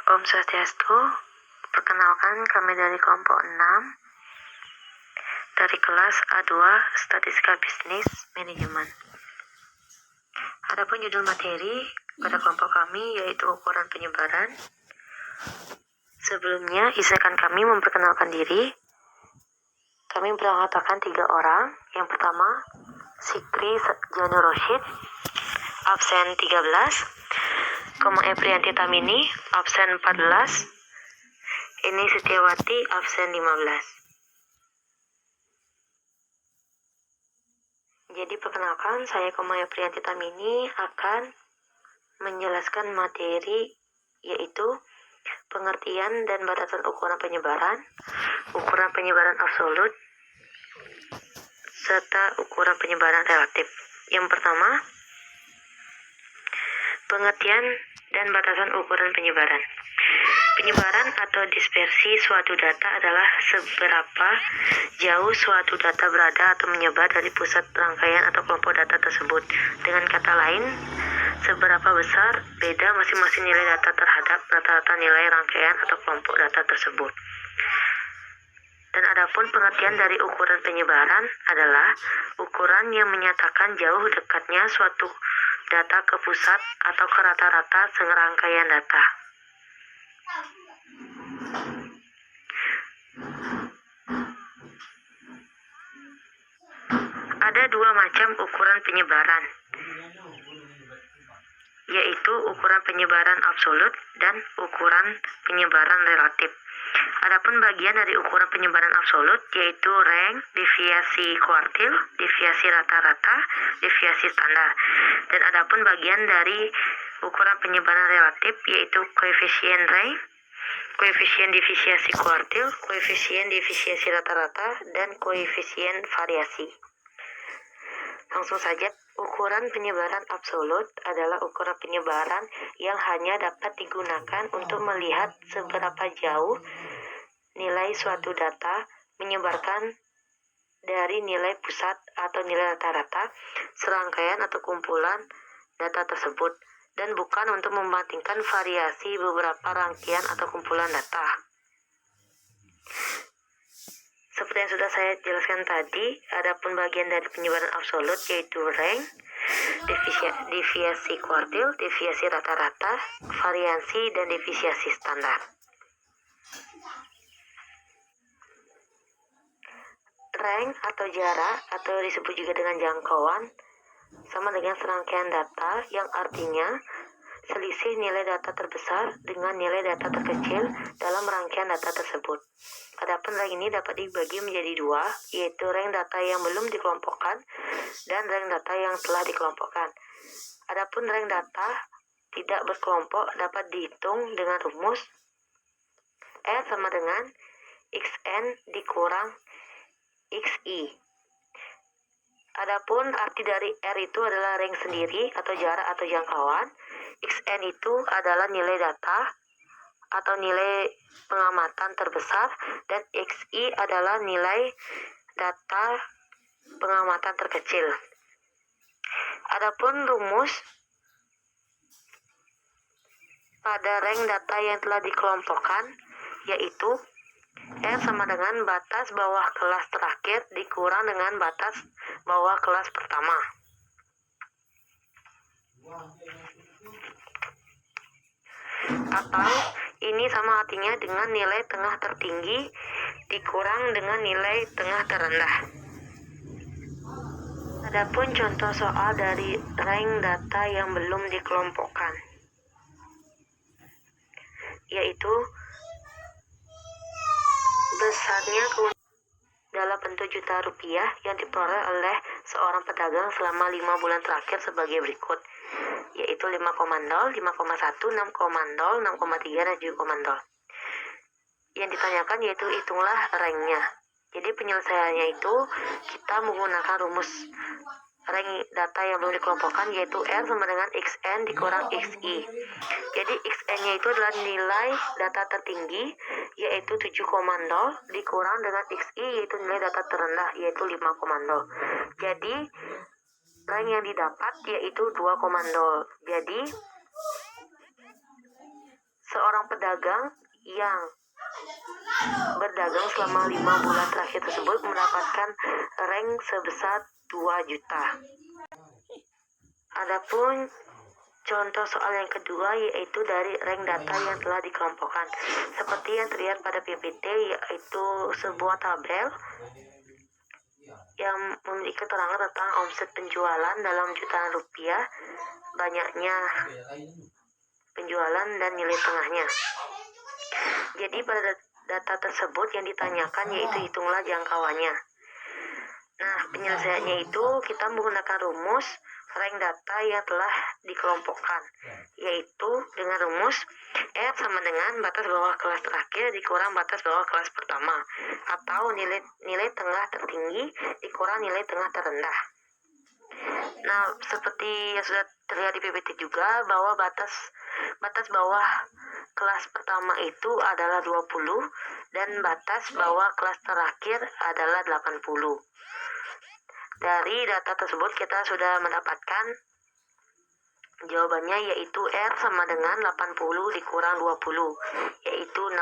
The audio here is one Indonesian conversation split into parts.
Om Swastiastu, perkenalkan kami dari kelompok 6 dari kelas A2 Statistika Bisnis Manajemen. Adapun judul materi pada kelompok kami yaitu ukuran penyebaran. Sebelumnya, izinkan kami memperkenalkan diri. Kami beranggotakan 3 orang. Yang pertama, Sikri Janur Roshid, absen 13. Koma Eprianti Tamini, absen 14. Ini Setiawati, absen 15. Jadi perkenalkan, saya Koma Eprianti Tamini akan menjelaskan materi yaitu pengertian dan batasan ukuran penyebaran absolut, serta ukuran penyebaran relatif. Yang pertama, pengertian dan batasan ukuran penyebaran. Penyebaran atau dispersi suatu data adalah seberapa jauh suatu data berada atau menyebar dari pusat rangkaian atau kelompok data tersebut. Dengan kata lain, seberapa besar beda masing-masing nilai data terhadap rata-rata nilai rangkaian atau kelompok data tersebut. Dan adapun pengertian dari ukuran penyebaran adalah ukuran yang menyatakan jauh dekatnya suatu data ke pusat atau ke rata-rata serangkaian data. Ada 2 macam ukuran penyebaran, yaitu ukuran penyebaran absolut dan ukuran penyebaran relatif. Adapun bagian dari ukuran penyebaran absolut yaitu rank, deviasi kuartil, deviasi rata-rata, deviasi standar. Dan adapun bagian dari ukuran penyebaran relatif yaitu koefisien rank, koefisien deviasi kuartil, koefisien deviasi rata-rata, dan koefisien variasi. Langsung saja, ukuran penyebaran absolut adalah ukuran penyebaran yang hanya dapat digunakan untuk melihat seberapa jauh nilai suatu data menyebarkan dari nilai pusat atau nilai rata-rata serangkaian atau kumpulan data tersebut, dan bukan untuk membandingkan variasi beberapa rangkaian atau kumpulan data. Seperti yang sudah saya jelaskan tadi, adapun bagian dari penyebaran absolut yaitu rank, deviasi kuartil, deviasi rata-rata, variasi, dan deviasi standar. Rank atau jarak atau disebut juga dengan jangkauan sama dengan serangkaian data yang artinya selisih nilai data terbesar dengan nilai data terkecil dalam rangkaian data tersebut. Adapun rank ini dapat dibagi menjadi 2, yaitu rank data yang belum dikelompokkan dan rank data yang telah dikelompokkan. Adapun rank data tidak berkelompok dapat dihitung dengan rumus R sama dengan XN dikurang XI. Adapun arti dari R itu adalah rank sendiri atau jarak atau jangkauan. XN itu adalah nilai data atau nilai pengamatan terbesar, dan XI adalah nilai data pengamatan terkecil. Adapun rumus pada rank data yang telah dikelompokkan yaitu R sama dengan batas bawah kelas terakhir dikurang dengan batas bawah kelas pertama. Atau ini sama artinya dengan nilai tengah tertinggi dikurang dengan nilai tengah terendah. Adapun contoh soal dari rank data yang belum dikelompokkan, yaitu besarnya dalam bentuk juta rupiah yang diperoleh oleh seorang pedagang selama 5 bulan terakhir sebagai berikut, yaitu 5,0, 5,1, 6,0, 6,3, dan 7,0. Yang ditanyakan yaitu hitunglah ranknya. Jadi penyelesaiannya itu kita menggunakan rumus rank data yang belum dikelompokkan yaitu R sama dengan XN dikurang XI. Jadi XN-nya itu adalah nilai data tertinggi yaitu 7,0 dikurang dengan XI yaitu nilai data terendah yaitu 5,0. Jadi rank yang didapat yaitu 2,0. Jadi seorang pedagang yang berdagang selama 5 bulan terakhir tersebut mendapatkan rank sebesar 2 juta. Adapun contoh soal yang kedua yaitu dari rank data yang telah dikelompokkan. Seperti yang terlihat pada PPT, yaitu sebuah tabel yang memiliki keterangan tentang omset penjualan dalam jutaan rupiah, banyaknya penjualan dan nilai tengahnya. Jadi pada data tersebut yang ditanyakan yaitu hitunglah jangkauannya. Nah, penyelesaiannya itu kita menggunakan rumus rank data yang telah dikelompokkan, yaitu dengan rumus R sama dengan batas bawah kelas terakhir dikurang batas bawah kelas pertama, atau nilai tengah tertinggi dikurang nilai tengah terendah. Nah, seperti yang sudah terlihat di PPT juga, bahwa batas bawah kelas pertama itu adalah 20 dan batas bawah kelas terakhir adalah 80. Dari data tersebut kita sudah mendapatkan jawabannya, yaitu R sama dengan 80 dikurang 20, yaitu 60.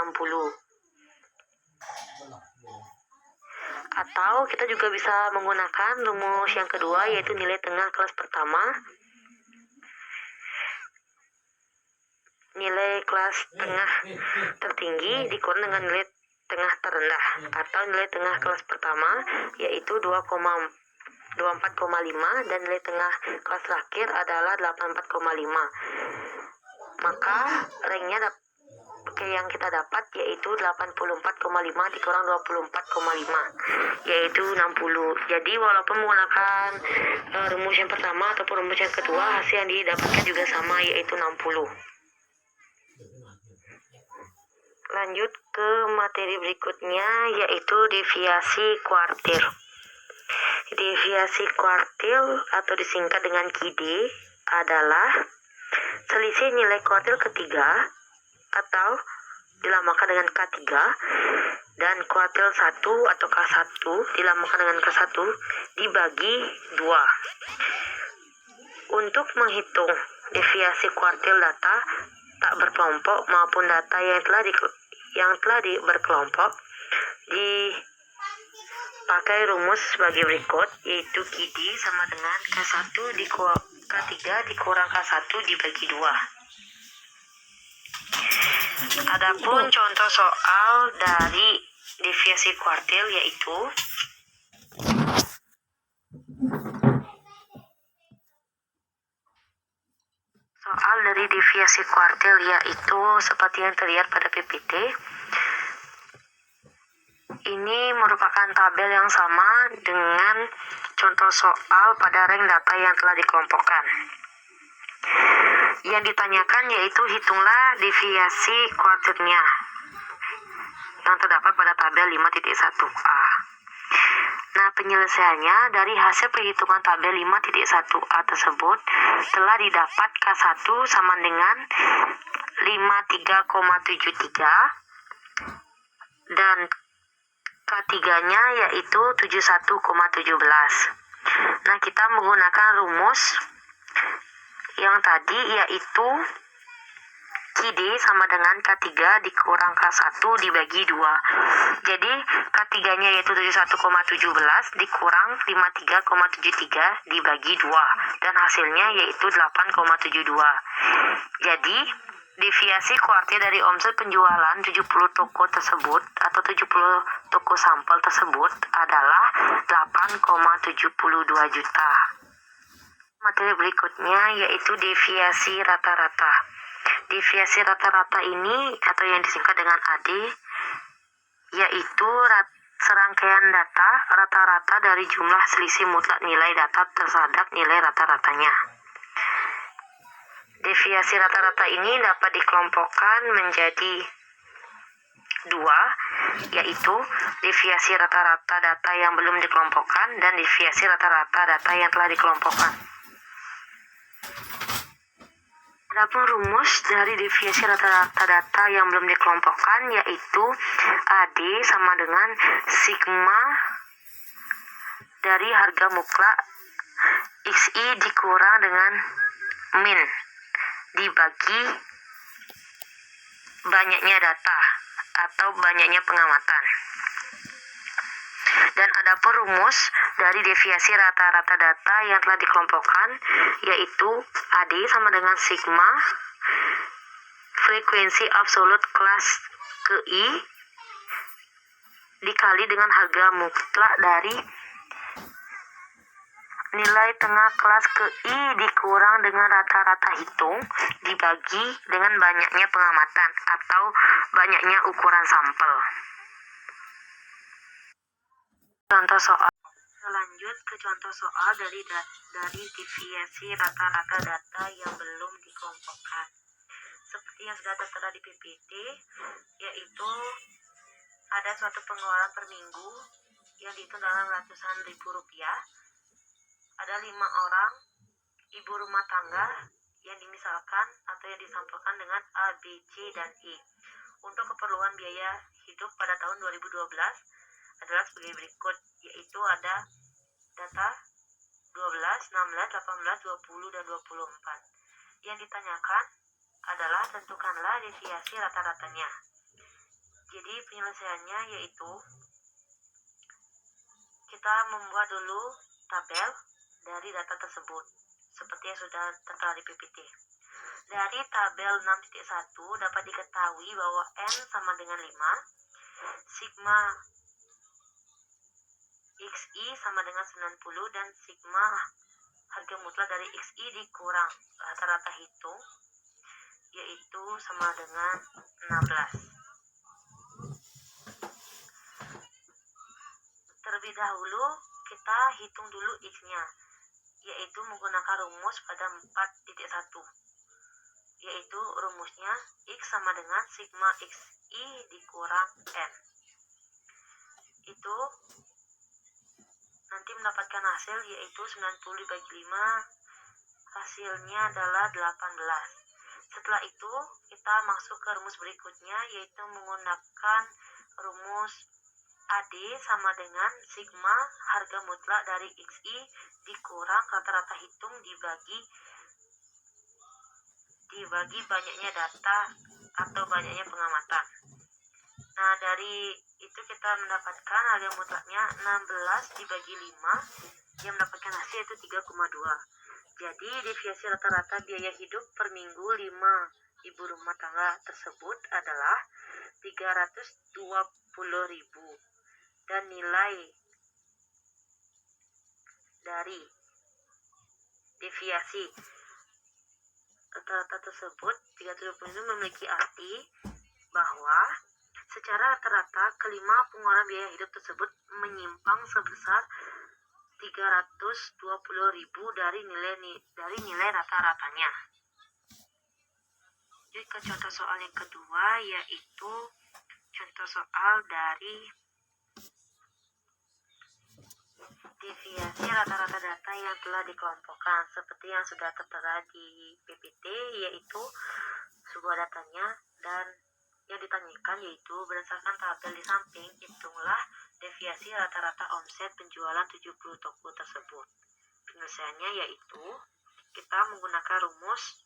Atau kita juga bisa menggunakan rumus yang kedua, yaitu nilai tengah kelas pertama. Nilai kelas tengah tertinggi dikurang dengan nilai tengah terendah, atau nilai tengah kelas pertama yaitu 24,5 dan nilai tengah kelas terakhir adalah 84,5. Maka ranknya yang kita dapat yaitu 84,5 dikurang 24,5, yaitu 60. Jadi walaupun menggunakan rumus yang pertama ataupun rumus yang kedua, hasil yang didapatkan juga sama, yaitu 60. Lanjut ke materi berikutnya, yaitu deviasi kuartil. Deviasi kuartil atau disingkat dengan KID adalah selisih nilai kuartil ketiga atau dilamakan dengan K3 dan kuartil 1 atau K1 dilamakan dengan K1 dibagi 2. Untuk menghitung deviasi kuartil data tak berkelompok maupun data yang telah berkelompok dipakai rumus sebagai berikut, yaitu KID sama dengan K1 K3 dikurang K1 dibagi 2. Adapun contoh soal dari deviasi kuartil yaitu soal dari deviasi kuartil yaitu seperti yang terlihat pada PPT. Ini merupakan tabel yang sama dengan contoh soal pada rank data yang telah dikelompokkan. Yang ditanyakan yaitu hitunglah deviasi kuartilnya yang terdapat pada tabel 5.1a. Nah, penyelesaiannya dari hasil perhitungan tabel 5.1a tersebut telah didapat K1 sama dengan 53,73 dan K3-nya yaitu 71,17. Nah, kita menggunakan rumus yang tadi yaitu KID sama dengan K3 dikurang K1 dibagi 2. Jadi K3-nya yaitu 71,17 dikurang 53,73 dibagi 2 dan hasilnya yaitu 8,72. Jadi deviasi kuartil dari omset penjualan 70 toko tersebut atau 70 toko sampel tersebut adalah 8,72 juta. Materi berikutnya yaitu deviasi rata-rata. Deviasi rata-rata ini atau yang disingkat dengan AD yaitu serangkaian data rata-rata dari jumlah selisih mutlak nilai data terhadap nilai rata-ratanya. Deviasi rata-rata ini dapat dikelompokkan menjadi 2, yaitu deviasi rata-rata data yang belum dikelompokkan dan deviasi rata-rata data yang telah dikelompokkan. Adapun rumus dari deviasi rata-rata data yang belum dikelompokkan yaitu AD sama dengan sigma dari harga mutlak XI dikurang dengan min dibagi banyaknya data atau banyaknya pengamatan. Dan adapun rumus dari deviasi rata-rata data yang telah dikelompokkan yaitu AD sama dengan sigma frekuensi absolut kelas ke I dikali dengan harga mutlak dari nilai tengah kelas ke I dikurang dengan rata-rata hitung dibagi dengan banyaknya pengamatan atau banyaknya ukuran sampel. Contoh soal. Lanjut ke contoh soal dari deviasi rata-rata data yang belum dikelompokkan. Seperti yang sudah tertera di PPT, yaitu ada suatu pengeluaran per minggu yang dihitung dalam ratusan ribu rupiah. Ada 5 orang ibu rumah tangga yang dimisalkan atau yang disampaikan dengan A, B, C, dan E. Untuk keperluan biaya hidup pada tahun 2012 adalah sebagai berikut, yaitu ada data 12, 16, 18, 20, dan 24. Yang ditanyakan adalah tentukanlah deviasi rata-ratanya. Jadi penyelesaiannya yaitu kita membuat dulu tabel dari data tersebut seperti yang sudah tertera di PPT. Dari tabel 6.1 dapat diketahui bahwa N sama dengan 5, sigma XI sama dengan 90, dan sigma harga mutlak dari XI dikurang rata-rata hitung yaitu sama dengan 16. Terlebih dahulu kita hitung dulu X-nya, yaitu menggunakan rumus pada 4.1, yaitu rumusnya X sama dengan sigma XI dikurang N. Itu nanti mendapatkan hasil yaitu 90 dibagi 5, hasilnya adalah 18. Setelah itu kita masuk ke rumus berikutnya, yaitu menggunakan rumus AD sama dengan sigma harga mutlak dari XI dikurang rata-rata hitung dibagi banyaknya data atau banyaknya pengamatan. Nah, dari itu kita mendapatkan harga mutlaknya 16 dibagi 5 yang mendapatkan hasil yaitu 3,2. Jadi deviasi rata-rata biaya hidup per minggu 5 ibu rumah tangga tersebut adalah 320.000 dan nilai dari deviasi rata-rata tersebut 320 memiliki arti bahwa secara rata-rata kelima pengeluaran biaya hidup tersebut menyimpang sebesar 320.000 dari nilai rata-ratanya. Jadi ke contoh soal yang kedua, yaitu contoh soal dari deviasi rata-rata data yang telah dikelompokkan seperti yang sudah tertera di PPT, yaitu sebuah datanya dan yang ditanyakan yaitu berdasarkan tabel di samping hitunglah deviasi rata-rata omset penjualan 70 toko tersebut. Penyelesaiannya yaitu kita menggunakan rumus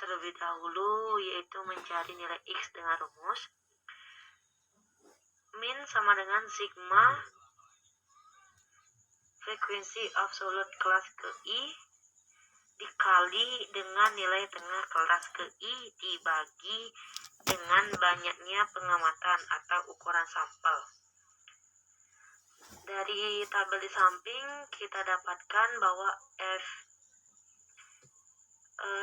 terlebih dahulu, yaitu mencari nilai X dengan rumus min sama dengan sigma frekuensi absolut kelas ke I dikali dengan nilai tengah kelas ke I dibagi dengan banyaknya pengamatan atau ukuran sampel. Dari tabel di samping kita dapatkan bahwa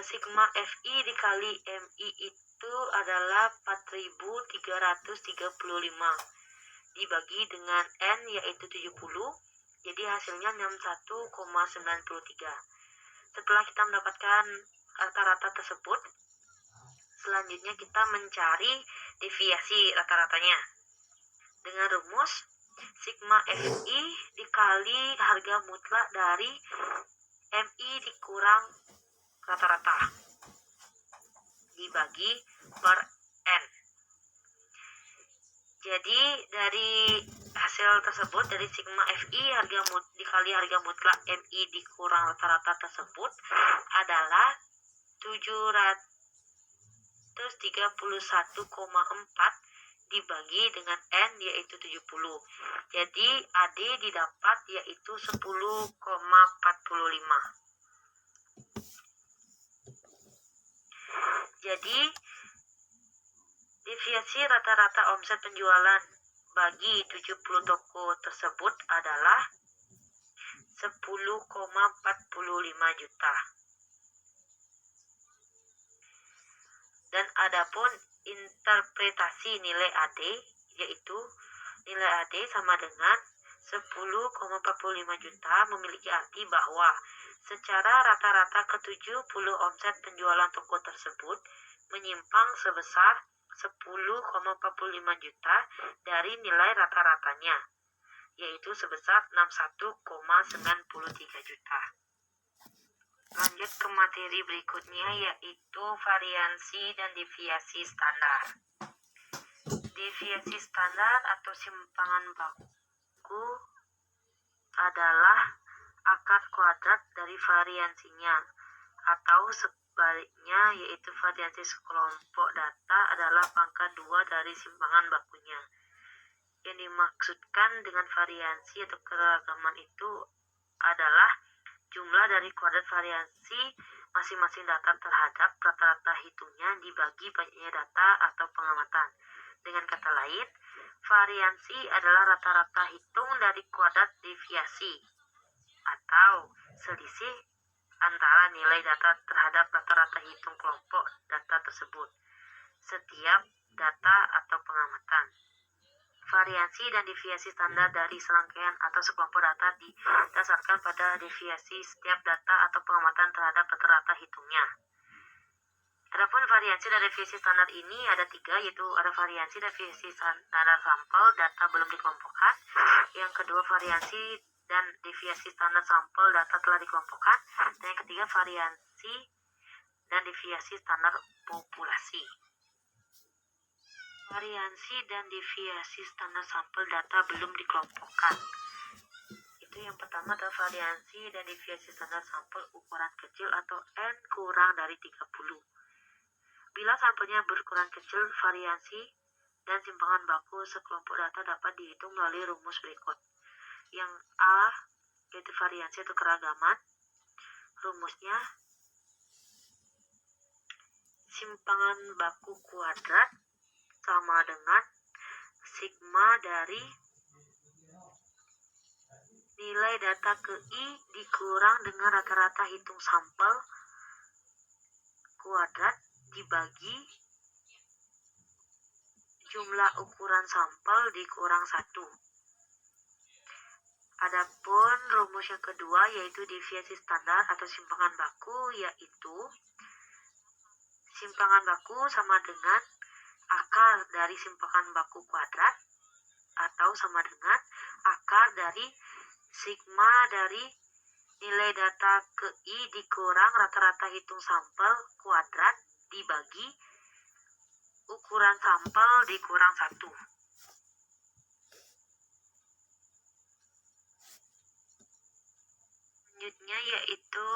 sigma FI dikali MI itu adalah 4.335 dibagi dengan N yaitu 70, jadi hasilnya 61,93. Setelah kita mendapatkan rata-rata tersebut, selanjutnya kita mencari deviasi rata-ratanya dengan rumus sigma FI dikali harga mutlak dari MI dikurang rata-rata dibagi per N. Jadi dari hasil tersebut, dari sigma FI dikali harga mutlak MI dikurang rata-rata tersebut adalah 700 31,4 dibagi dengan N yaitu 70. Jadi AD didapat yaitu 10,45. Jadi deviasi rata-rata omset penjualan bagi 70 toko tersebut adalah 10,45 juta. Dan adapun interpretasi nilai AD yaitu nilai AD sama dengan 10,45 juta memiliki arti bahwa secara rata-rata ke-70 omset penjualan toko tersebut menyimpang sebesar 10,45 juta dari nilai rata-ratanya, yaitu sebesar 61,93 juta. Lanjut ke materi berikutnya yaitu variansi dan deviasi standar. Deviasi standar atau simpangan baku adalah akar kuadrat dari variansinya, atau sebaliknya yaitu variansi sekelompok data adalah pangkat 2 dari simpangan bakunya. Yang dimaksudkan dengan variansi atau keragaman itu adalah jumlah dari kuadrat variansi masing-masing data terhadap rata-rata hitungnya dibagi banyaknya data atau pengamatan. Dengan kata lain, variansi adalah rata-rata hitung dari kuadrat deviasi atau selisih antara nilai data terhadap rata-rata hitung kelompok data tersebut, setiap data atau pengamatan. Variansi dan deviasi standar dari serangkaian atau sekelompok data didasarkan pada deviasi setiap data atau pengamatan terhadap rata-rata hitungnya. Adapun variansi dan deviasi standar ini ada 3, yaitu ada variansi dan deviasi standar sampel data belum dikelompokkan. Yang kedua, variansi dan deviasi standar sampel data telah dikelompokkan. Dan yang ketiga, variansi dan deviasi standar populasi. Variansi dan deviasi standar sampel data belum dikelompokkan. Itu yang pertama adalah variansi dan deviasi standar sampel ukuran kecil atau N kurang dari 30. Bila sampelnya berukuran kecil, variansi dan simpangan baku sekelompok data dapat dihitung melalui rumus berikut. Yang A yaitu variansi atau keragaman. Rumusnya simpangan baku kuadrat sama dengan sigma dari nilai data ke I dikurang dengan rata-rata hitung sampel kuadrat dibagi jumlah ukuran sampel dikurang 1. Adapun rumus yang kedua yaitu deviasi standar atau simpangan baku, yaitu simpangan baku sama dengan akar dari simpangan baku kuadrat atau sama dengan akar dari sigma dari nilai data ke I dikurang rata-rata hitung sampel kuadrat dibagi ukuran sampel dikurang 1. Selanjutnya yaitu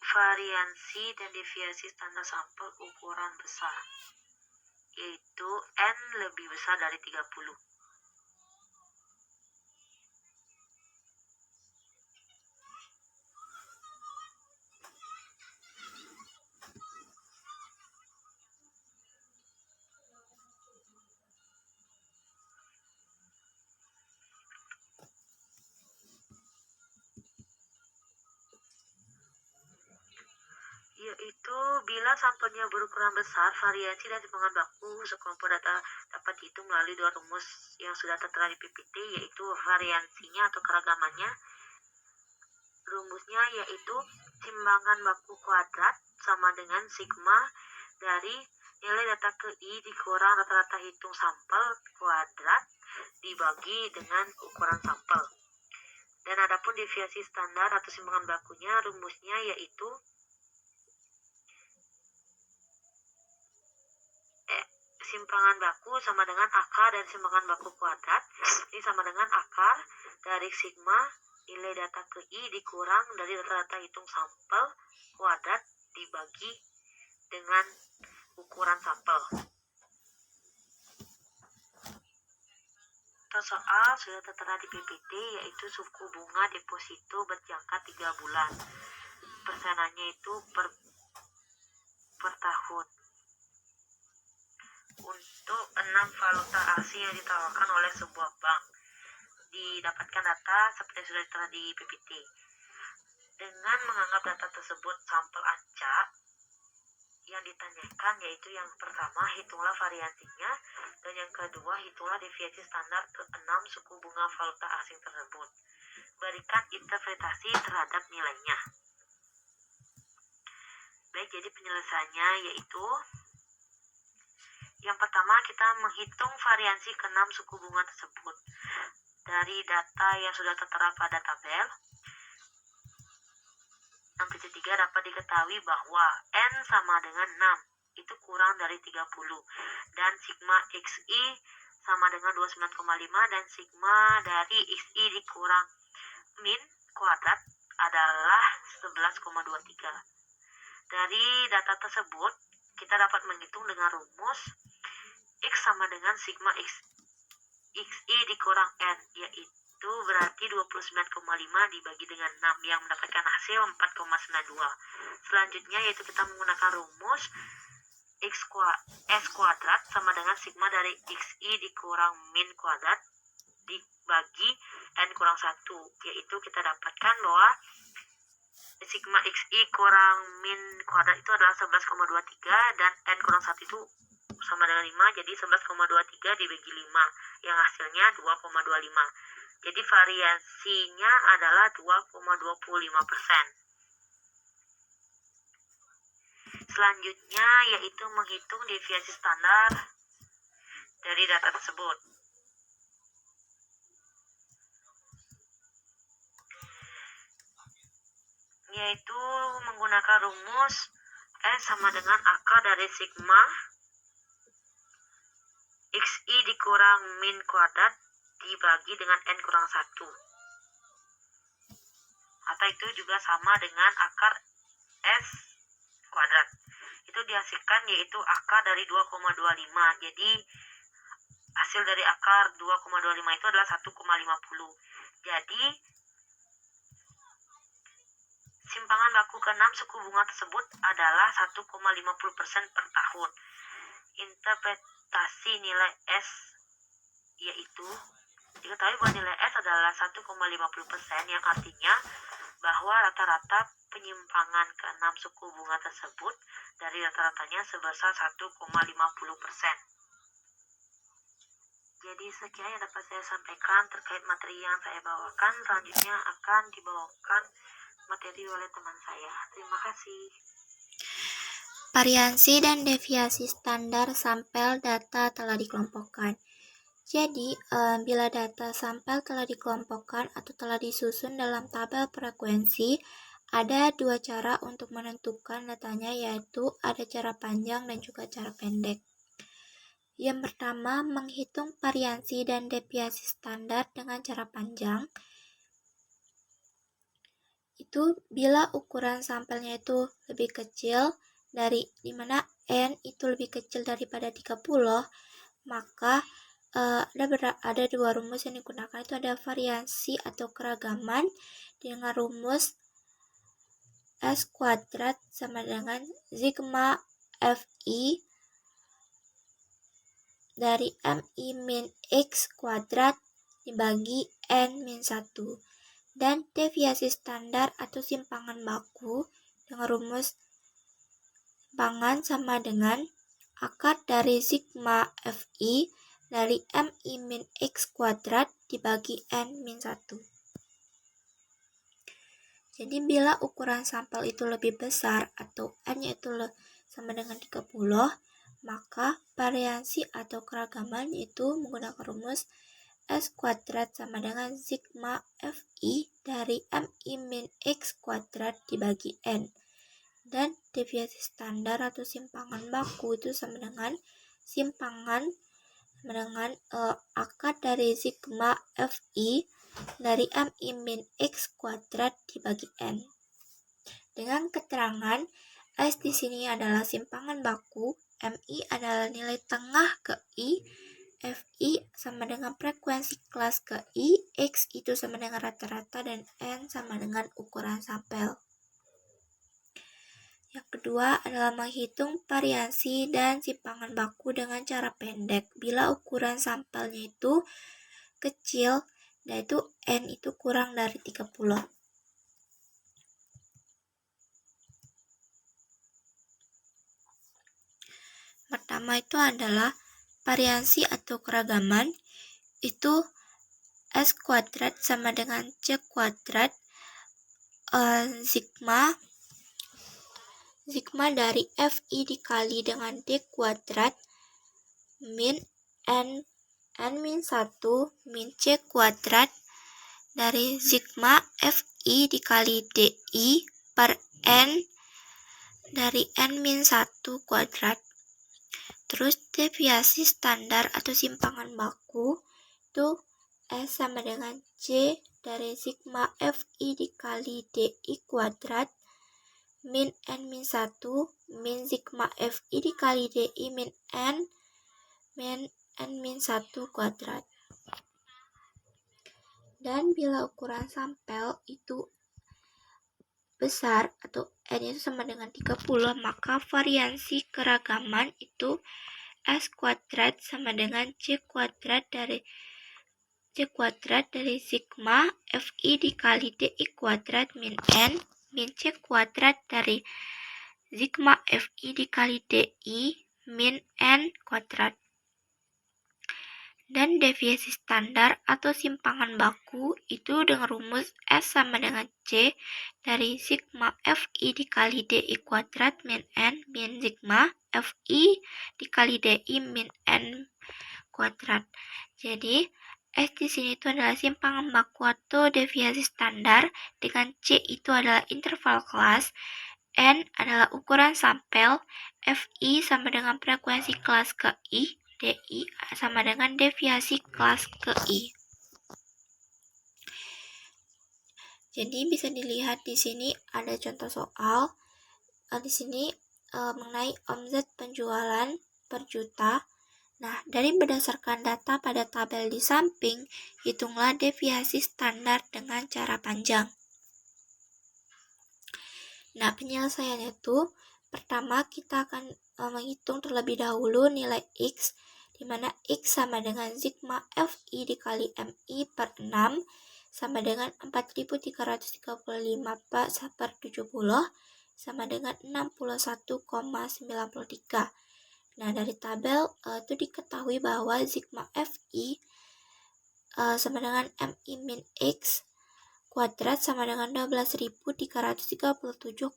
variansi dan deviasi standar sampel ukuran besar, yaitu N lebih besar dari 30. Yaitu bila sampelnya berukuran besar, variansi dan simpangan baku sekelompok data dapat dihitung melalui 2 rumus yang sudah tertera di PPT, yaitu variansinya atau keragamannya. Rumusnya yaitu simpangan baku kuadrat sama dengan sigma dari nilai data ke I dikurang rata-rata hitung sampel kuadrat dibagi dengan ukuran sampel. Dan adapun deviasi standar atau simpangan bakunya, rumusnya yaitu simpangan baku sama dengan akar dari simpangan baku kuadrat. Ini sama dengan akar dari sigma nilai data ke I dikurang dari rata-rata hitung sampel kuadrat dibagi dengan ukuran ukuran sampel. Contoh soal sudah tertera di PPT, yaitu suku bunga deposito berjangka 3 bulan. Persenannya itu per tahun. Untuk 6 valuta asing yang ditawarkan oleh sebuah bank. Didapatkan data seperti yang sudah tertera di PPT. Dengan menganggap data tersebut sampel acak, yang ditanyakan yaitu yang pertama, hitunglah variansinya, dan yang kedua, hitunglah deviasi standar ke-6 suku bunga valuta asing tersebut. Berikan interpretasi terhadap nilainya. Baik, jadi penyelesaiannya yaitu yang pertama, kita menghitung variansi ke-6 suku bunga tersebut. Dari data yang sudah tertera pada tabel 6.3 dapat diketahui bahwa N sama dengan 6, itu kurang dari 30, dan sigma XI sama dengan 29,5, dan sigma dari XI dikurang min kuadrat adalah 11,23. Dari data tersebut, kita dapat menghitung dengan rumus X sama dengan sigma XI dikurang N, yaitu berarti 29,5 dibagi dengan 6 yang mendapatkan hasil 4,92. Selanjutnya yaitu kita menggunakan rumus S kuadrat sama dengan sigma dari XI dikurang min kuadrat dibagi N kurang 1, yaitu kita dapatkan bahwa sigma XI kurang min kuadrat itu adalah 11,23 dan N kurang 1 itu sama dengan 5, jadi 11,23 dibagi 5 yang hasilnya 2,25. Jadi variasinya adalah 2,25%. Selanjutnya yaitu menghitung deviasi standar dari data tersebut. Yaitu menggunakan rumus S sama dengan akar dari sigma XI dikurang min kuadrat dibagi dengan N kurang 1. Atau itu juga sama dengan akar S kuadrat. Itu dihasilkan yaitu akar dari 2,25. Jadi hasil dari akar 2,25 itu adalah 1,50. Jadi simpangan baku ke-6 suku bunga tersebut adalah 1,50% per tahun. Interpretasi nilai S yaitu diketahui bahwa nilai S adalah 1,50%, yang artinya bahwa rata-rata penyimpangan ke-6 suku bunga tersebut dari rata-ratanya sebesar 1,50%. Jadi sekian yang dapat saya sampaikan terkait materi yang saya bawakan. Selanjutnya akan dibawakan materi oleh teman saya. Terima kasih. Variansi dan deviasi standar sampel data telah dikelompokkan. Jadi, bila data sampel telah dikelompokkan atau telah disusun dalam tabel frekuensi, ada dua cara untuk menentukan datanya, yaitu ada cara panjang dan juga cara pendek. Yang pertama, menghitung variansi dan deviasi standar dengan cara panjang. Itu bila ukuran sampelnya itu lebih kecil dari dimana N itu lebih kecil daripada 30, maka ada dua rumus yang digunakan, itu ada variansi atau keragaman dengan rumus S kuadrat sama dengan sigma Fi dari Mi min X kuadrat dibagi N min 1, dan deviasi standar atau simpangan baku dengan rumus simpangan sama dengan akar dari sigma Fi dari Mi min X kuadrat dibagi N min 1. Jadi bila ukuran sampel itu lebih besar atau N-nya itu sama dengan 30, maka variansi atau keragaman itu menggunakan rumus S kuadrat sama dengan sigma Fi dari Mi min X kuadrat dibagi N. Dan deviasi standar atau simpangan baku itu sama dengan simpangan dengan akar dari sigma Fi dari Mi min X kuadrat dibagi N. Dengan keterangan S di sini adalah simpangan baku, MI adalah nilai tengah ke I, FI sama dengan frekuensi kelas ke I, X itu sama dengan rata-rata, dan N sama dengan ukuran sampel. Yang kedua adalah menghitung variansi dan simpangan baku dengan cara pendek. Bila ukuran sampelnya itu kecil, yaitu N itu kurang dari 30. Pertama itu adalah variansi atau keragaman, itu S kuadrat sama dengan C kuadrat sigma dari FI dikali dengan D kuadrat min N min 1 min C kuadrat dari sigma FI dikali DI per N dari N min 1 kuadrat. Terus deviasi standar atau simpangan baku itu S sama dengan C dari sigma FI dikali DI kuadrat min N min 1 min sigma FI dikali DI min N min 1 kuadrat. Dan bila ukuran sampel itu besar atau N itu sama dengan 30, maka variansi keragaman itu S kuadrat sama dengan C kuadrat dari sigma FI dikali DI kuadrat min N min C kuadrat dari sigma FI dikali DI min N kuadrat. Dan deviasi standar atau simpangan baku itu dengan rumus S sama dengan C dari sigma FI dikali DI kuadrat min N min sigma FI dikali DI min N kuadrat. Jadi S di sini itu adalah simpangan baku atau deviasi standar, dengan C itu adalah interval kelas, N adalah ukuran sampel, FI sama dengan frekuensi kelas ke I, DI sama dengan deviasi kelas ke I. Jadi bisa dilihat di sini ada contoh soal. Di sini mengenai omset penjualan per juta. Nah, dari berdasarkan data pada tabel di samping, hitunglah deviasi standar dengan cara panjang. Nah, penyelesaiannya itu pertama kita akan menghitung terlebih dahulu nilai X, di mana X sama dengan sigma FI dikali MI per 6 sama dengan 4335 per 70 sama dengan 61,93. Nah, dari tabel itu diketahui bahwa sigma FI sama dengan MI min X kuadrat sama dengan 12.337,12,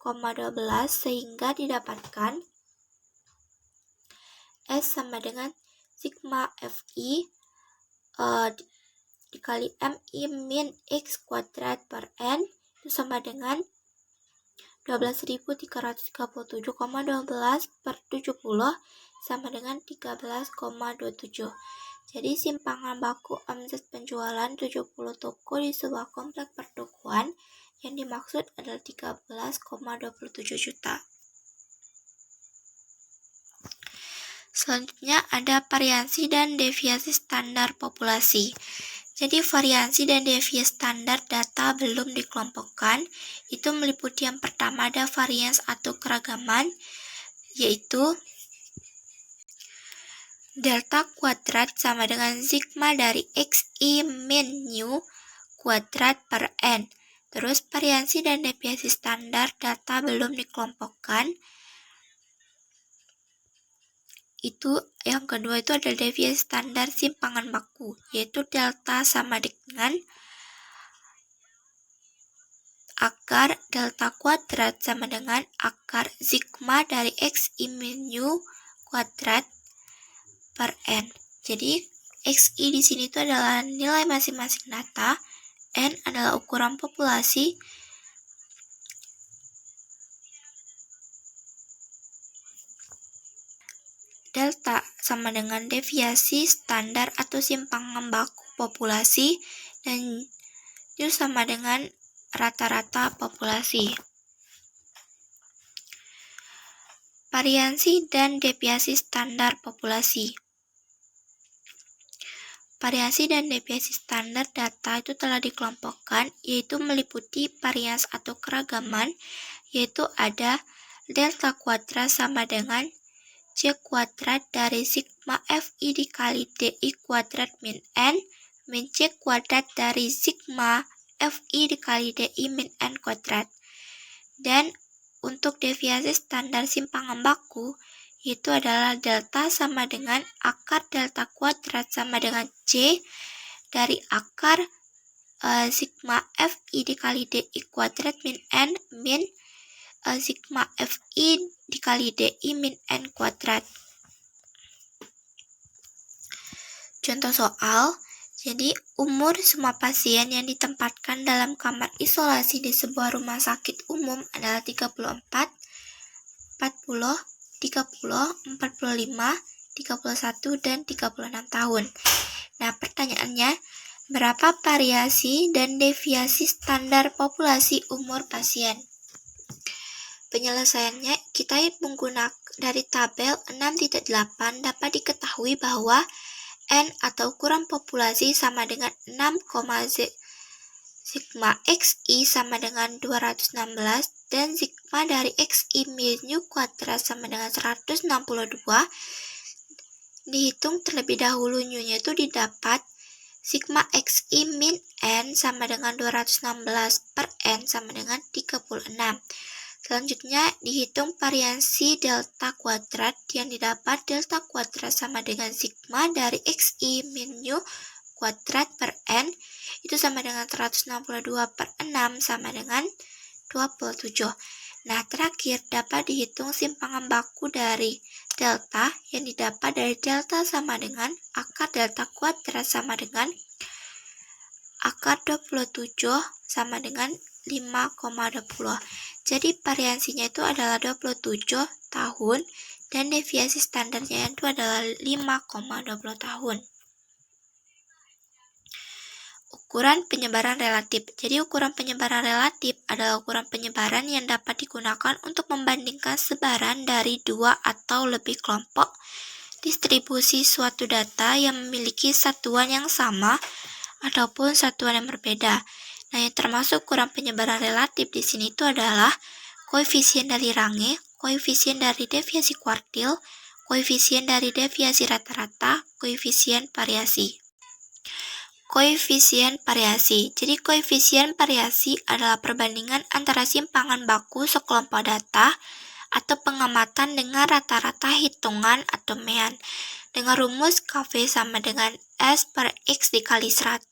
sehingga didapatkan S sama dengan sigma FI dikali MI min X kuadrat per N itu sama dengan 12.337,12 per 70 sama dengan 13,27. Jadi simpangan baku omset penjualan 70 toko di sebuah komplek pertokoan yang dimaksud adalah 13,27 juta. Selanjutnya ada variansi dan deviasi standar populasi. Jadi variansi dan deviasi standar data belum dikelompokkan. Itu meliputi yang pertama ada varians atau keragaman, yaitu delta kuadrat sama dengan sigma dari XI min nu kuadrat per N. Terus variansi dan deviasi standar data belum dikelompokkan. Itu yang kedua itu ada deviasi standar simpangan baku, yaitu delta sama dengan akar delta kuadrat sama dengan akar sigma dari XI min nu kuadrat per N. Jadi XI di sini itu adalah nilai masing-masing data, N adalah ukuran populasi, delta sama dengan deviasi standar atau simpangan baku populasi, dan itu sama dengan rata-rata populasi. Variansi dan deviasi standar populasi. Variasi dan deviasi standar data itu telah dikelompokkan, yaitu meliputi varians atau keragaman, yaitu ada delta kuadrat sama dengan C kuadrat dari sigma Fi dikali Di kuadrat min N, min C kuadrat dari sigma Fi dikali Di min N kuadrat. Dan untuk deviasi standar simpangan baku, itu adalah delta sama dengan akar delta kuadrat sama dengan C dari akar sigma Fi dikali Di kuadrat min N min sigma Fi dikali Di min N kuadrat. Contoh soal, jadi umur semua pasien yang ditempatkan dalam kamar isolasi di sebuah rumah sakit umum adalah 34, 40, 30, 45, 31, dan 36 tahun. Nah, pertanyaannya, berapa variasi dan deviasi standar populasi umur pasien? Penyelesaiannya, kita menggunakan dari tabel 6.8 dapat diketahui bahwa N atau ukuran populasi sama dengan 6, sigma Xi sama dengan 216 dan sigma dari Xi min U kuadrat sama dengan 162. Dihitung terlebih dahulu U-nya itu didapat sigma Xi min N sama dengan 216 per N sama dengan 36. Selanjutnya, dihitung variansi delta kuadrat yang didapat delta kuadrat sama dengan sigma dari Xi min U kuadrat per N itu sama dengan 162 per 6 sama dengan 27. Nah, terakhir dapat dihitung simpangan baku dari delta yang didapat dari delta sama dengan akar delta kuadrat sama dengan akar 27 sama dengan 5,20. Jadi variansinya itu adalah 27 tahun dan deviasi standarnya itu adalah 5,20 tahun. Ukuran penyebaran relatif. Jadi ukuran penyebaran relatif adalah ukuran penyebaran yang dapat digunakan untuk membandingkan sebaran dari dua atau lebih kelompok distribusi suatu data yang memiliki satuan yang sama ataupun satuan yang berbeda. Nah, yang termasuk ukuran penyebaran relatif di sini itu adalah koefisien dari Range, koefisien dari deviasi kuartil, koefisien dari deviasi rata-rata, koefisien variasi. Koefisien variasi. Jadi koefisien variasi adalah perbandingan antara simpangan baku sekelompok data atau pengamatan dengan rata-rata hitungan atau mean. Dengan rumus KV sama dengan S per X dikali 100%,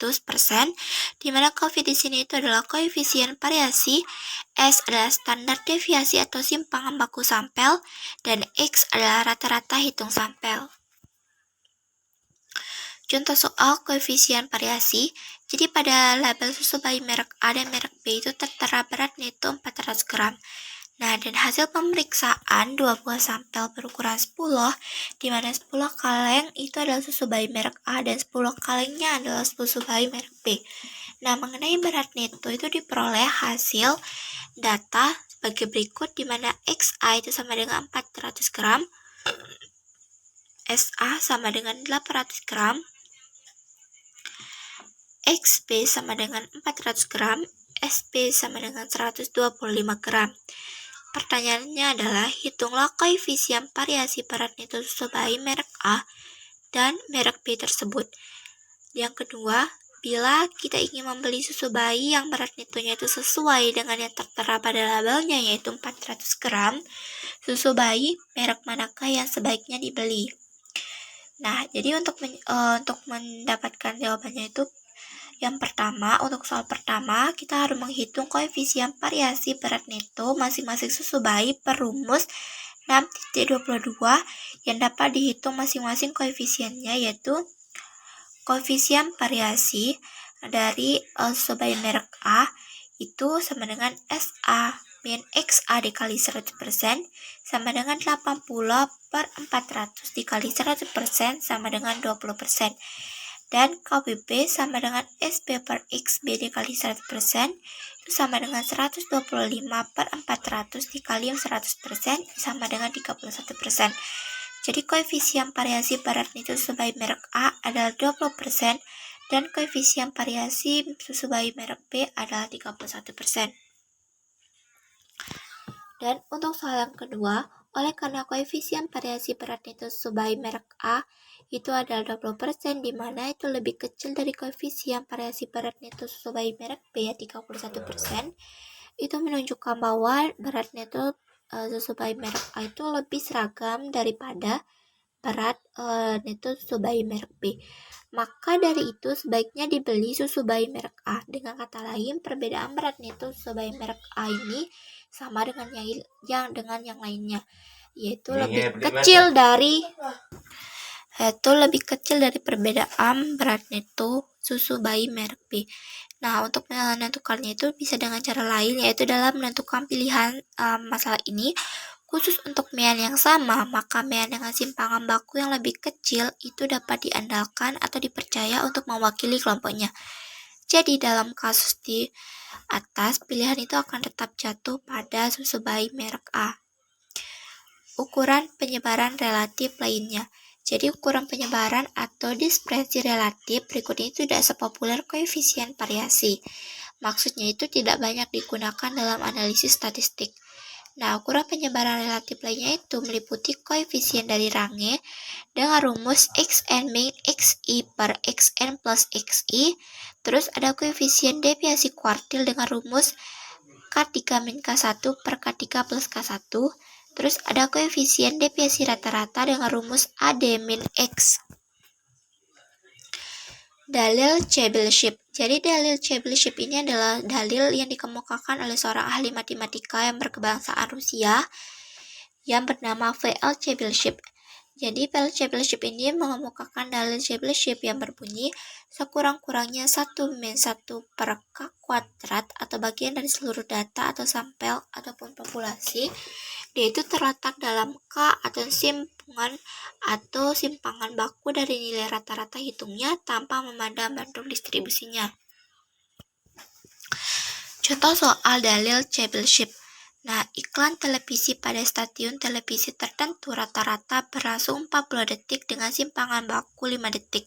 di mana KV di sini itu adalah koefisien variasi, S adalah standar deviasi atau simpangan baku sampel, dan X adalah rata-rata hitung sampel. Contoh soal koefisien variasi, jadi pada label susu bayi merek A dan merek B itu tertera beratnya itu 400 gram. Nah, dan hasil pemeriksaan 2 buah sampel berukuran 10, di mana 10 kaleng itu adalah susu bayi merek A dan 10 kalengnya adalah susu bayi merek B. Nah, mengenai berat neto itu diperoleh hasil data sebagai berikut, di mana XA itu sama dengan 400 gram, SA sama dengan 800 gram, XB sama dengan 400 gram, SB sama dengan 125 gram. Pertanyaannya adalah, hitunglah koefisien variasi berat neto susu bayi merek A dan merek B tersebut. Yang kedua, bila kita ingin membeli susu bayi yang berat netonya itu sesuai dengan yang tertera pada labelnya yaitu 400 gram, susu bayi merek manakah yang sebaiknya dibeli? Nah, jadi untuk mendapatkan jawabannya itu, yang pertama, untuk soal pertama, kita harus menghitung koefisien variasi berat neto masing-masing susu bayi per rumus 6.22 yang dapat dihitung masing-masing koefisiennya, yaitu koefisien variasi dari susu bayi merek A itu sama dengan SA min XA dikali 100% sama dengan 80 per 400 dikali 100% sama dengan 20%. Dan KBP sama dengan SB per XB dikali 100%, itu sama dengan 125 per 400 dikali 100%, sama dengan 31%. Jadi koefisien variasi berat nikel susu bayi merek A adalah 20%, dan koefisien variasi susu bayi merek B adalah 31%. Dan untuk soal yang kedua, oleh karena koefisien variasi berat nikel susu bayi merek A itu adalah 20%, di mana itu lebih kecil dari koefisien variasi berat nikel susu bayi merek B, 31%, itu menunjukkan bahwa berat nikel susu bayi merek A itu lebih seragam daripada berat nikel susu bayi merek B. Maka dari itu sebaiknya dibeli susu bayi merek A. Dengan kata lain, perbedaan berat nikel susu bayi merek A ini sama dengan yang lainnya, yaitu lebih kecil dari perbedaan berat nikel susu bayi merek B. Nah, untuk menentukannya itu bisa dengan cara lain, yaitu dalam menentukan pilihan masalah ini. Khusus untuk mean yang sama, maka mean dengan simpangan baku yang lebih kecil itu dapat diandalkan atau dipercaya untuk mewakili kelompoknya. Jadi dalam kasus di atas, pilihan itu akan tetap jatuh pada susu bayi merek A. Ukuran penyebaran relatif lainnya. Jadi ukuran penyebaran atau dispersi relatif berikut ini tidak sepopuler koefisien variasi. Maksudnya itu tidak banyak digunakan dalam analisis statistik. Nah, ukuran penyebaran relatif lainnya itu meliputi koefisien dari Range dengan rumus xn min xi per xn plus xi. Terus ada koefisien deviasi kuartil dengan rumus K3 min K1 per K3 plus K1. Terus ada koefisien deviasi rata-rata dengan rumus AD min X. Dalil Chebyshev. Jadi dalil Chebyshev ini adalah dalil yang dikemukakan oleh seorang ahli matematika yang berkebangsaan Rusia yang bernama V.L. Chebyshev. Jadi V.L. Chebyshev ini mengemukakan dalil Chebyshev yang berbunyi sekurang-kurangnya 1 min 1 per K kuadrat atau bagian dari seluruh data atau sampel ataupun populasi, dia itu terletak dalam K atau simpangan baku dari nilai rata-rata hitungnya tanpa memandang bentuk distribusinya. Contoh soal dalil Chebyshev. Nah, iklan televisi pada stasiun televisi tertentu rata-rata berlangsung 40 detik dengan simpangan baku 5 detik.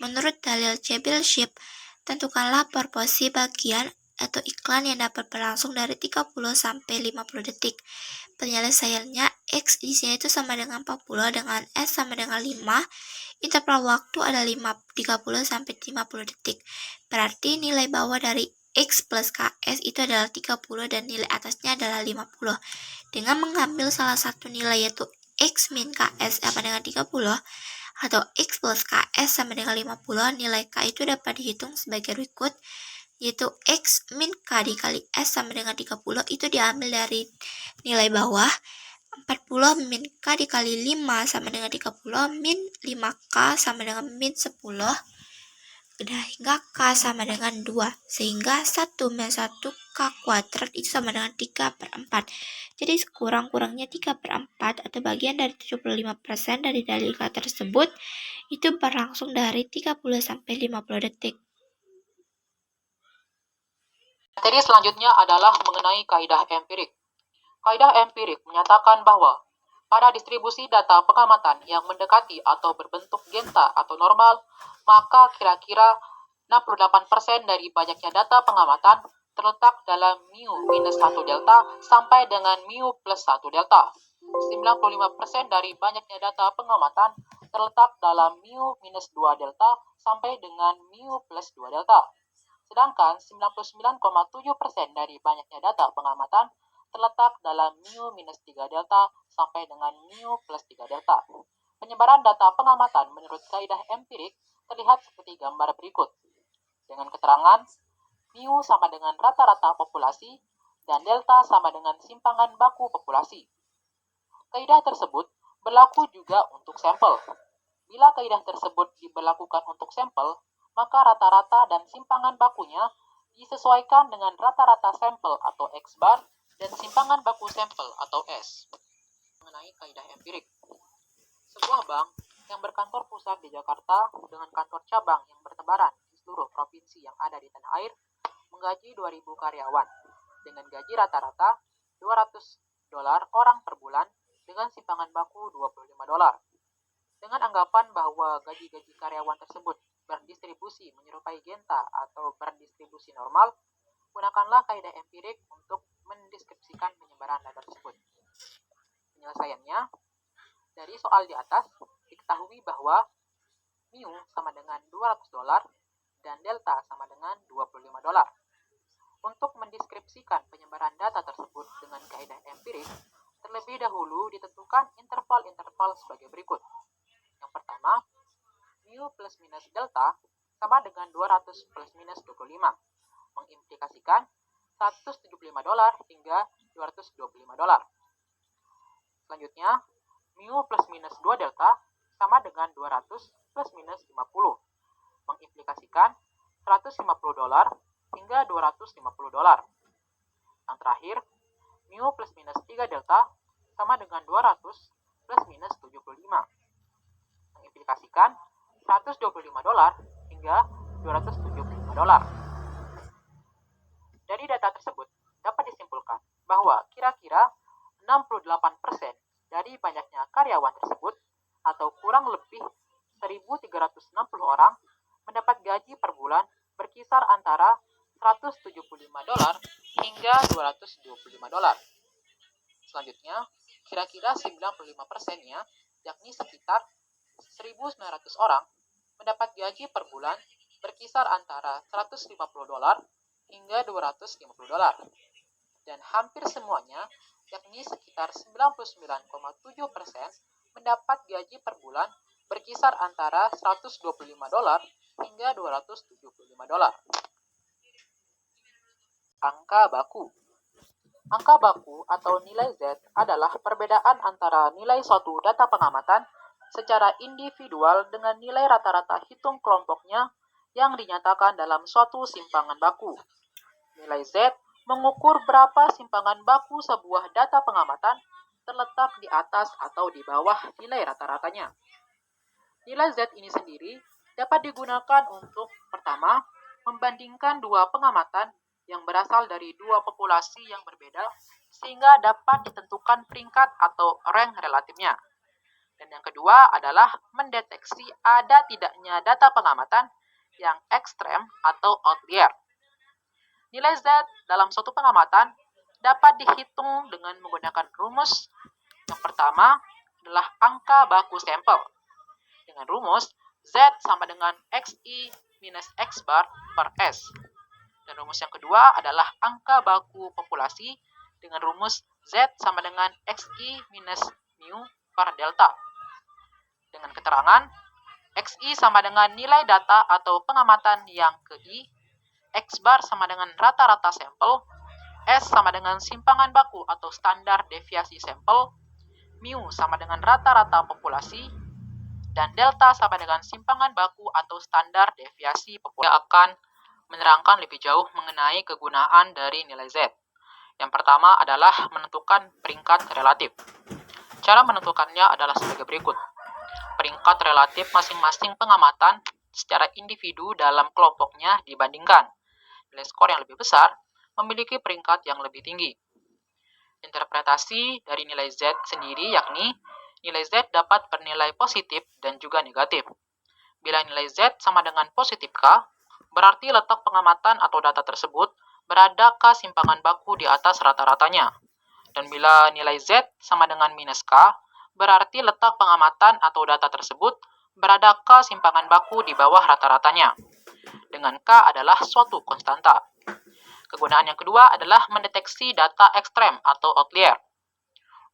Menurut dalil Chebyshev, tentukanlah proporsi bagian atau iklan yang dapat berlangsung dari 30 sampai 50 detik. Penyelesaiannya X di sini itu sama dengan 40 dengan S sama dengan 5. Interval waktu adalah 30 sampai 50 detik. Berarti nilai bawah dari X plus KS itu adalah 30 dan nilai atasnya adalah 50. Dengan mengambil salah satu nilai yaitu X min KS sama dengan 30 atau X plus KS sama dengan 50, nilai K itu dapat dihitung sebagai berikut, yaitu X min K dikali S sama dengan 30 itu diambil dari nilai bawah, 40 min K dikali 5 sama dengan 30 min 5K sama dengan min 10, hingga K sama dengan 2, sehingga 1 min 1 K kuadrat itu sama dengan 3 per 4. Jadi sekurang-kurangnya 3 per 4 atau bagian dari 75% dari dalil K tersebut itu berlangsung dari 30 sampai 50 detik. Materi selanjutnya adalah mengenai kaidah empirik. Kaidah empirik menyatakan bahwa pada distribusi data pengamatan yang mendekati atau berbentuk genta atau normal, maka kira-kira 68% dari banyaknya data pengamatan terletak dalam mu minus 1 delta sampai dengan mu plus 1 delta. 95% dari banyaknya data pengamatan terletak dalam mu minus 2 delta sampai dengan mu plus 2 delta. Sedangkan 99,7% dari banyaknya data pengamatan terletak dalam mu minus 3 delta sampai dengan mu plus 3 delta. Penyebaran data pengamatan menurut kaidah empirik terlihat seperti gambar berikut. Dengan keterangan, mu sama dengan rata-rata populasi dan delta sama dengan simpangan baku populasi. Kaidah tersebut berlaku juga untuk sampel. Bila kaidah tersebut diberlakukan untuk sampel, maka rata-rata dan simpangan bakunya disesuaikan dengan rata-rata sampel atau X bar dan simpangan baku sampel atau S. Mengenai kaidah empirik. Sebuah bank yang berkantor pusat di Jakarta dengan kantor cabang yang penyebaran di seluruh provinsi yang ada di tanah air menggaji 2.000 karyawan dengan gaji rata-rata $200 orang per bulan dengan simpangan baku $25. Dengan anggapan bahwa gaji-gaji karyawan tersebut berdistribusi menyerupai Genta atau berdistribusi normal, gunakanlah kaidah empirik untuk mendeskripsikan penyebaran data tersebut. Penyelesaiannya, dari soal di atas, diketahui bahwa mu sama dengan $200 dan delta sama dengan $25. Untuk mendeskripsikan penyebaran data tersebut dengan kaidah empirik, terlebih dahulu ditentukan interval-interval sebagai berikut. Yang pertama, mu plus minus delta sama dengan 200 plus minus 25, mengimplikasikan $175 hingga $225. Selanjutnya, mu plus minus 2 delta sama dengan 200 plus minus 50, mengimplikasikan $150 hingga $250. Yang terakhir, mu plus minus 3 delta sama dengan 200 plus minus 75, mengimplikasikan $125 hingga $275. Dari data tersebut dapat disimpulkan bahwa kira-kira 68% dari banyaknya karyawan tersebut atau kurang lebih 1.360 orang mendapat gaji per bulan berkisar antara $175 hingga $225. Selanjutnya, kira-kira 95%-nya, yakni sekitar 1.900 orang, mendapat gaji per bulan berkisar antara $150 hingga $250. Dan hampir semuanya, yakni sekitar 99,7%, mendapat gaji per bulan berkisar antara $125 hingga $275. Angka baku. Angka baku atau nilai Z adalah perbedaan antara nilai suatu data pengamatan secara individual dengan nilai rata-rata hitung kelompoknya yang dinyatakan dalam suatu simpangan baku. Nilai Z mengukur berapa simpangan baku sebuah data pengamatan terletak di atas atau di bawah nilai rata-ratanya. Nilai Z ini sendiri dapat digunakan untuk, pertama, membandingkan dua pengamatan yang berasal dari dua populasi yang berbeda sehingga dapat ditentukan peringkat atau rank relatifnya. Dan yang kedua adalah mendeteksi ada tidaknya data pengamatan yang ekstrem atau outlier. Nilai Z dalam suatu pengamatan dapat dihitung dengan menggunakan rumus. Yang pertama adalah angka baku sampel. Dengan rumus Z sama dengan XI minus X bar per S. Dan rumus yang kedua adalah angka baku populasi dengan rumus Z sama dengan XI minus mu per delta. Dengan keterangan, XI sama dengan nilai data atau pengamatan yang ke I, X bar sama dengan rata-rata sampel, S sama dengan simpangan baku atau standar deviasi sampel, mu sama dengan rata-rata populasi, dan delta sama dengan simpangan baku atau standar deviasi populasi. Akan menerangkan lebih jauh mengenai kegunaan dari nilai Z. Yang pertama adalah menentukan peringkat relatif. Cara menentukannya adalah sebagai berikut. Peringkat relatif masing-masing pengamatan secara individu dalam kelompoknya dibandingkan. Nilai skor yang lebih besar memiliki peringkat yang lebih tinggi. Interpretasi dari nilai Z sendiri yakni nilai Z dapat bernilai positif dan juga negatif. Bila nilai Z sama dengan positif K, berarti letak pengamatan atau data tersebut berada ke simpangan baku di atas rata-ratanya. Dan bila nilai Z sama dengan minus K, berarti letak pengamatan atau data tersebut berada ke simpangan baku di bawah rata-ratanya. Dengan K adalah suatu konstanta. Kegunaan yang kedua adalah mendeteksi data ekstrem atau outlier.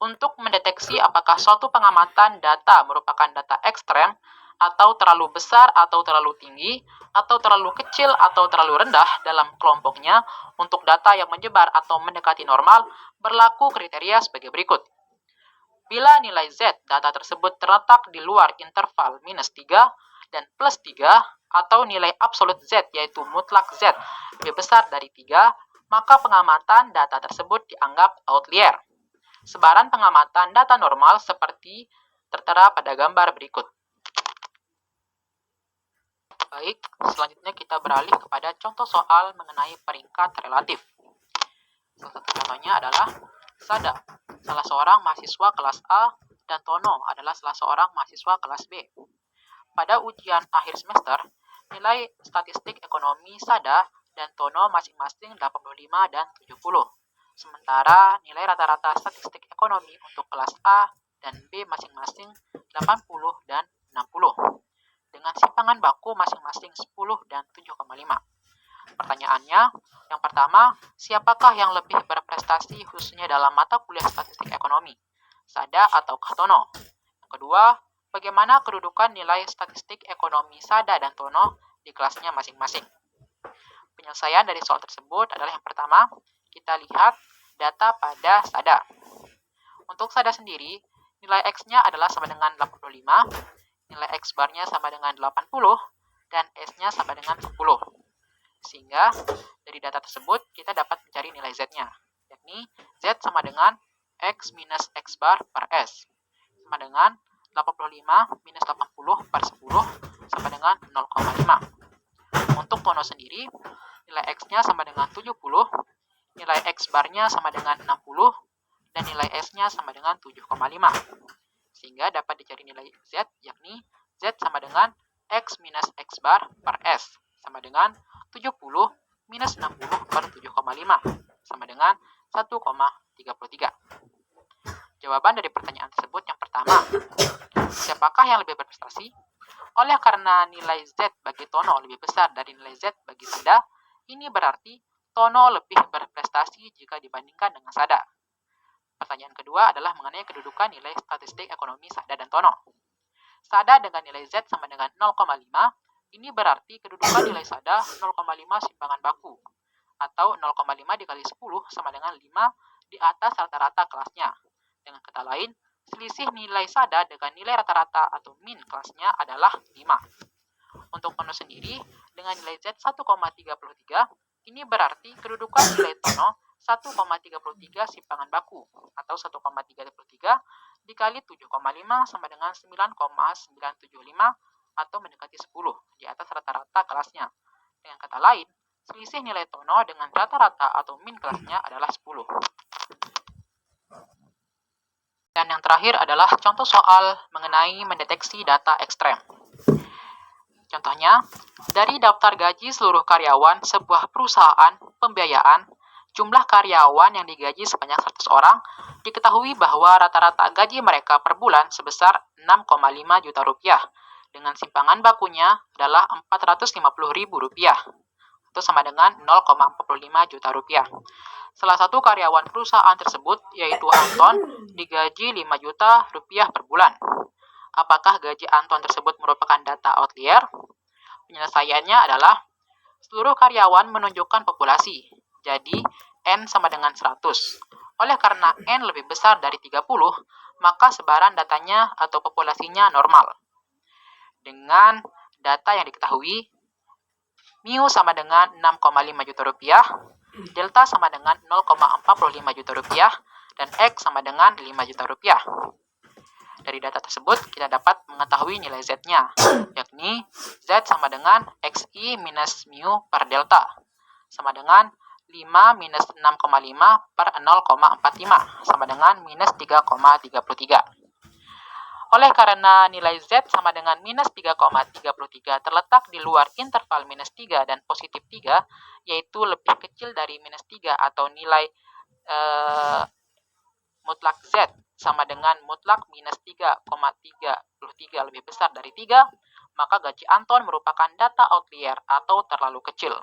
Untuk mendeteksi apakah suatu pengamatan data merupakan data ekstrem atau terlalu besar atau terlalu tinggi, atau terlalu kecil atau terlalu rendah dalam kelompoknya untuk data yang menyebar atau mendekati normal, berlaku kriteria sebagai berikut. Bila nilai Z data tersebut terletak di luar interval minus 3 dan plus 3, atau nilai absolut Z yaitu mutlak Z lebih besar dari 3, maka pengamatan data tersebut dianggap outlier. Sebaran pengamatan data normal seperti tertera pada gambar berikut. Baik, selanjutnya kita beralih kepada contoh soal mengenai peringkat relatif. Salah satu contohnya adalah Sada, salah seorang mahasiswa kelas A, dan Tono adalah salah seorang mahasiswa kelas B. Pada ujian akhir semester, nilai statistik ekonomi Sada dan Tono masing-masing 85 dan 70. Sementara nilai rata-rata statistik ekonomi untuk kelas A dan B masing-masing 80 dan 60. Dengan simpangan baku masing-masing 10 dan 7,5. Pertanyaannya, yang pertama, siapakah yang lebih berprestasi khususnya dalam mata kuliah statistik ekonomi? Sada atau Tono? Yang kedua, bagaimana kedudukan nilai statistik ekonomi Sada dan Tono di kelasnya masing-masing? Penyelesaian dari soal tersebut adalah yang pertama, kita lihat data pada Sada. Untuk Sada sendiri, nilai X-nya adalah sama dengan 85, nilai X bar-nya sama dengan 80, dan S-nya sama dengan 10. Sehingga dari data tersebut kita dapat mencari nilai Z-nya, yakni Z sama dengan X minus X bar per S, sama dengan 85 minus 80 per 10, sama dengan 0,5. Untuk Tono sendiri, nilai X-nya sama dengan 70, nilai X bar-nya sama dengan 60, dan nilai S-nya sama dengan 7,5. Sehingga dapat dicari nilai Z, yakni Z sama dengan X minus X bar per S, sama dengan 70 minus 60 per 7,5, sama dengan 1,33. Jawaban dari pertanyaan tersebut yang pertama, siapakah yang lebih berprestasi? Oleh karena nilai Z bagi Tono lebih besar dari nilai Z bagi Sada, ini berarti Tono lebih berprestasi jika dibandingkan dengan Sada. Pertanyaan kedua adalah mengenai kedudukan nilai statistik ekonomi Sada dan Tono. Sada dengan nilai Z sama dengan 0,5, ini berarti kedudukan nilai Sada 0,5 simpangan baku, atau 0,5 dikali 10 sama dengan 5 di atas rata-rata kelasnya. Dengan kata lain, selisih nilai Sada dengan nilai rata-rata atau min kelasnya adalah 5. Untuk Tono sendiri, dengan nilai Z 1,33, ini berarti kedudukan nilai Tono 1,33 simpangan baku, atau 1,33 dikali 7,5 sama dengan 9,975, atau mendekati 10 di atas rata-rata kelasnya. Dengan kata lain, selisih nilai Tono dengan rata-rata atau min kelasnya adalah 10. Dan yang terakhir adalah contoh soal mengenai mendeteksi data ekstrem. Contohnya, dari daftar gaji seluruh karyawan sebuah perusahaan pembiayaan, jumlah karyawan yang digaji sebanyak 100 orang, diketahui bahwa rata-rata gaji mereka per bulan sebesar 6,5 juta rupiah, dengan simpangan bakunya adalah Rp450.000, atau sama dengan 0,45 juta rupiah. Salah satu karyawan perusahaan tersebut, yaitu Anton, digaji 5 juta rupiah per bulan. Apakah gaji Anton tersebut merupakan data outlier? Penyelesaiannya adalah seluruh karyawan menunjukkan populasi, jadi N sama dengan 100. Oleh karena N lebih besar dari 30, maka sebaran datanya atau populasinya normal. Dengan data yang diketahui, mu sama dengan 6,5 juta rupiah, delta sama dengan 0,45 juta rupiah, dan X sama dengan 5 juta rupiah. Dari data tersebut, kita dapat mengetahui nilai Z-nya, yakni Z sama dengan XI minus mu per delta, sama dengan 5 minus 6,5 per 0,45, sama dengan minus 3,33. Oleh karena nilai Z sama dengan minus 3,33 terletak di luar interval minus 3 dan positif 3, yaitu lebih kecil dari minus 3 atau nilai mutlak Z sama dengan mutlak minus 3,33 lebih besar dari 3, maka gaji Anton merupakan data outlier atau terlalu kecil.